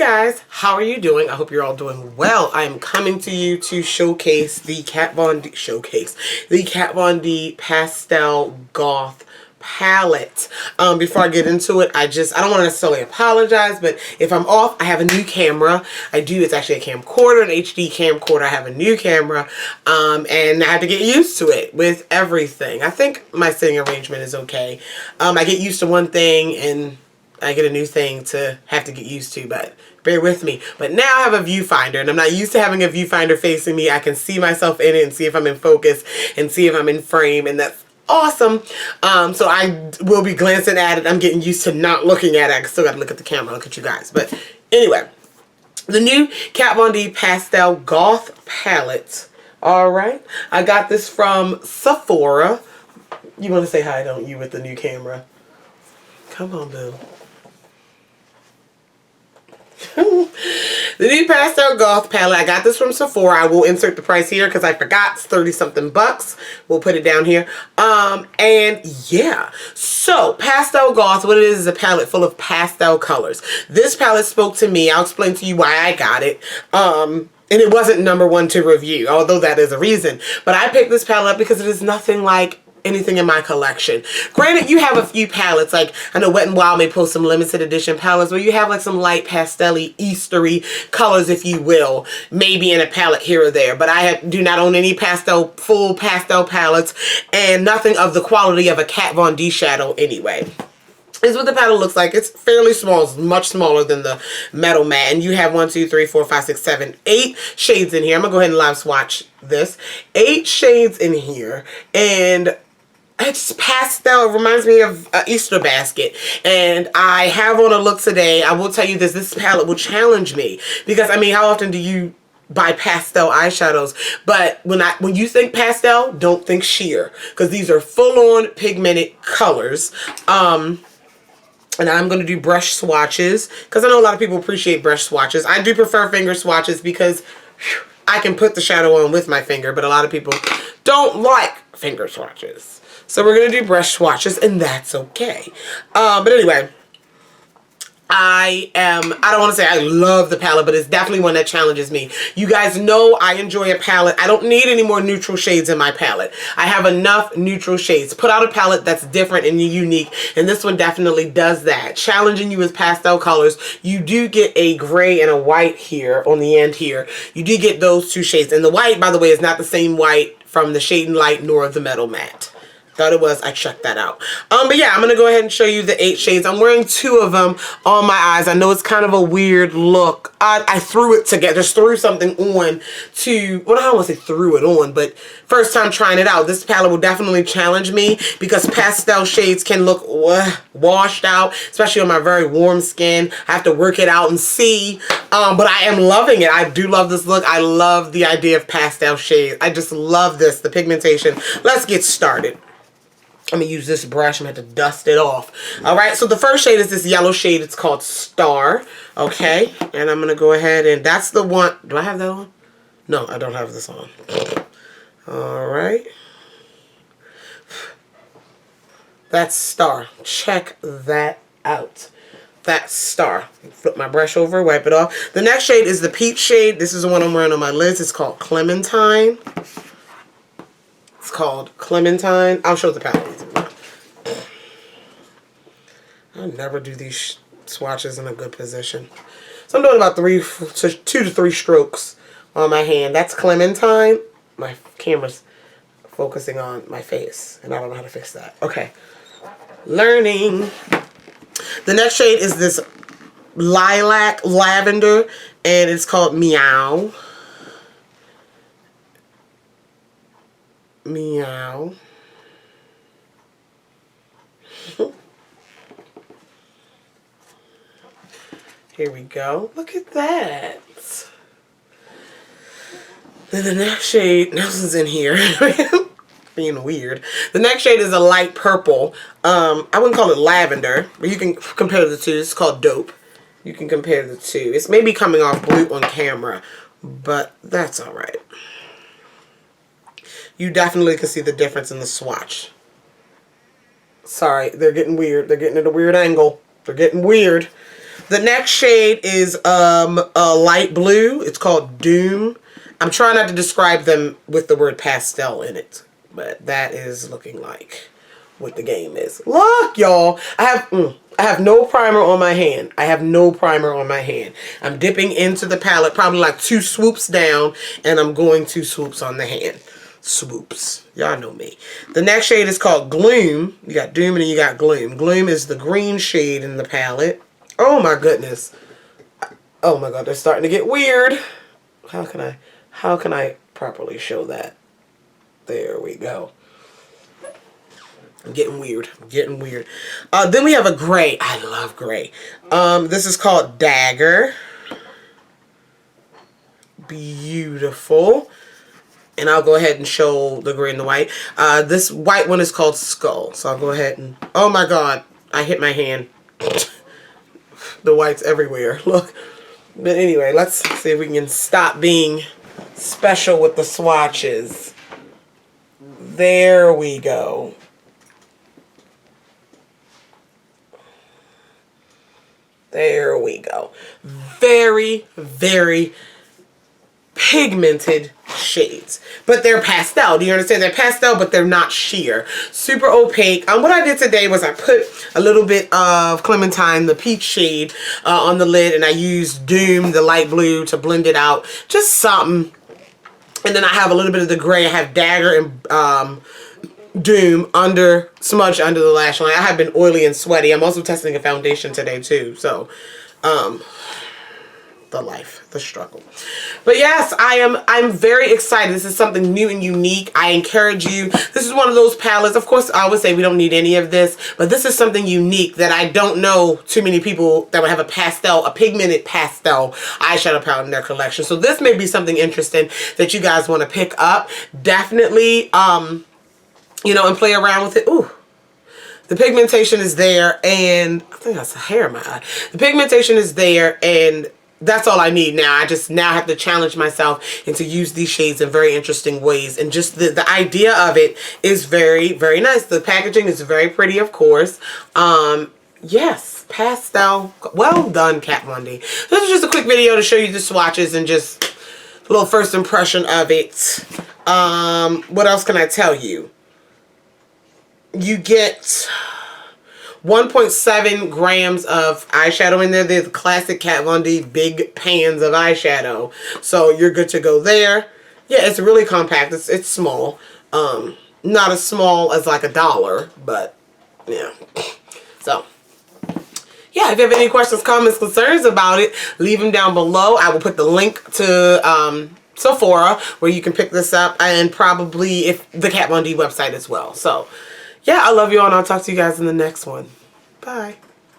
guys, how are you doing? I hope you're all doing well. I am coming to you to showcase the Kat Von D Pastel Goth palette. Before I get into it, I don't want to necessarily apologize, but if I'm off, I have a new camera. It's actually a camcorder, an HD camcorder. I have a new camera, and I have to get used to it with everything. I think my sitting arrangement is okay. I get used to one thing and I get a new thing to have to get used to, but bear with me. But now I have a viewfinder, and I'm not used to having a viewfinder facing me. I can see myself in it and see if I'm in focus and see if I'm in frame, and that's awesome. So I will be glancing at it. I'm getting used to not looking at it. I still got to look at the camera, look at you guys. But anyway, the new Kat Von D Pastel Goth palette. All right. I got this from Sephora. You want to say hi, don't you, with the new camera? Come on, boo. The new Pastel Goth palette. I got this from Sephora. I will insert the price here because I forgot. It's 30-something bucks. We'll put it down here. And yeah. So, Pastel Goth, what it is a palette full of pastel colors. This palette spoke to me. I'll explain to you why I got it. And it wasn't #1 to review, although that is a reason. But I picked this palette up because it is nothing like anything in my collection. Granted, you have a few palettes, like I know Wet n Wild may post some limited edition palettes where you have like some light pastel-y, Eastery colors, if you will, maybe in a palette here or there. But I do not own any full pastel palettes, and nothing of the quality of a Kat Von D shadow anyway. This is what the palette looks like. It's fairly small. It's much smaller than the Metal Matte. And you have 1, 2, 3, 4, 5, 6, 7, 8 shades in here. I'm going to go ahead and live swatch this. 8 shades in here. And it's pastel. It reminds me of an Easter basket. And I have on a look today. I will tell you this palette will challenge me. Because, I mean, how often do you buy pastel eyeshadows? But when you think pastel, don't think sheer. Because these are full-on pigmented colors. And I'm going to do brush swatches because I know a lot of people appreciate brush swatches. I do prefer finger swatches because I can put the shadow on with my finger, but a lot of people don't like finger swatches. So we're going to do brush swatches, and that's okay. But anyway, I don't want to say I love the palette, but it's definitely one that challenges me. You guys know I enjoy a palette. I don't need any more neutral shades in my palette. I have enough neutral shades. Put out a palette that's different and unique, and this one definitely does that. Challenging you with pastel colors. You do get a gray and a white here on the end here. You do get those 2 shades. And the white, by the way, is not the same white from the Shade and Light nor the Metal Matte. Thought it was. I checked that out. But yeah, I'm going to go ahead and show you the 8 shades. I'm wearing 2 of them on my eyes. I know it's kind of a weird look. I threw it together. Just threw something on to, well, I don't want to say threw it on, but first time trying it out. This palette will definitely challenge me because pastel shades can look washed out, especially on my very warm skin. I have to work it out and see. But I am loving it. I do love this look. I love the idea of pastel shades. I just love this, the pigmentation. Let's get started. I'm going to use this brush. I'm going to have to dust it off. Alright, so the first shade is this yellow shade. It's called Star. Okay, and I'm going to go ahead and that's the one. Do I have that on? No, I don't have this on. Alright. That's Star. Check that out. That's Star. Flip my brush over, wipe it off. The next shade is the peach shade. This is the one I'm wearing on my lids. It's called Clementine. It's called Clementine. I'll show the palette. I never do these swatches in a good position. So I'm doing about 2 to 3 strokes on my hand. That's Clementine. My camera's focusing on my face, and I don't know how to fix that. Okay. Learning. The next shade is this lilac lavender, and it's called Meow. Meow. Here we go. Look at that. Then the next shade, Nelson's in here. Being weird. The next shade is a light purple. I wouldn't call it lavender, but you can compare the 2. It's called Dope. You can compare the 2. It's maybe coming off blue on camera, but that's alright. You definitely can see the difference in the swatch. Sorry, they're getting weird. They're getting at a weird angle. They're getting weird. The next shade is a light blue. It's called Doom. I'm trying not to describe them with the word pastel in it, but that is looking like what the game is. Look, y'all. I have no primer on my hand. I have no primer on my hand. I'm dipping into the palette, probably like 2 swoops down, and I'm going 2 swoops on the hand. Swoops. Y'all know me. The next shade is called Gloom. You got Doom and then you got Gloom. Gloom is the green shade in the palette. Oh my goodness. Oh my god, they're starting to get weird. How can I properly show that? There we go. I'm getting weird. I'm getting weird. Then we have a gray. I love gray. This is called Dagger. Beautiful. And I'll go ahead and show the gray and the white. This white one is called Skull. So I'll go ahead and... Oh my god. I hit my hand. The white's everywhere. Look. But anyway, let's see if we can stop being special with the swatches. There we go. There we go. Very, very pigmented shades. But they're pastel. Do you understand? They're pastel, but they're not sheer. Super opaque. What I did today was I put a little bit of Clementine, the peach shade, on the lid, and I used Doom, the light blue, to blend it out. Just something. And then I have a little bit of the gray. I have Dagger and Doom smudged under the lash line. I have been oily and sweaty. I'm also testing a foundation today too. So, the life, the struggle. But yes, I'm very excited. This is something new and unique. I encourage you. This is one of those palettes. Of course, I would say we don't need any of this, but this is something unique that I don't know too many people that would have a pigmented pastel eyeshadow palette in their collection. So this may be something interesting that you guys want to pick up. Definitely, you know, and play around with it. Ooh. The pigmentation is there, and I think that's a hair in my eye. The pigmentation is there, and that's all I need now. I just now have to challenge myself and to use these shades in very interesting ways. And just the idea of it is very, very nice. The packaging is very pretty, of course. Yes, pastel. Well done, Kat Von D. This is just a quick video to show you the swatches and just a little first impression of it. What else can I tell you? You get 1.7 grams of eyeshadow in there. They're the classic Kat Von D big pans of eyeshadow. So you're good to go there. Yeah, it's really compact. It's small. Not as small as like $1, but yeah. So yeah, if you have any questions, comments, concerns about it, leave them down below. I will put the link to Sephora where you can pick this up, and probably if the Kat Von D website as well. So yeah, I love you all, and I'll talk to you guys in the next one. Bye.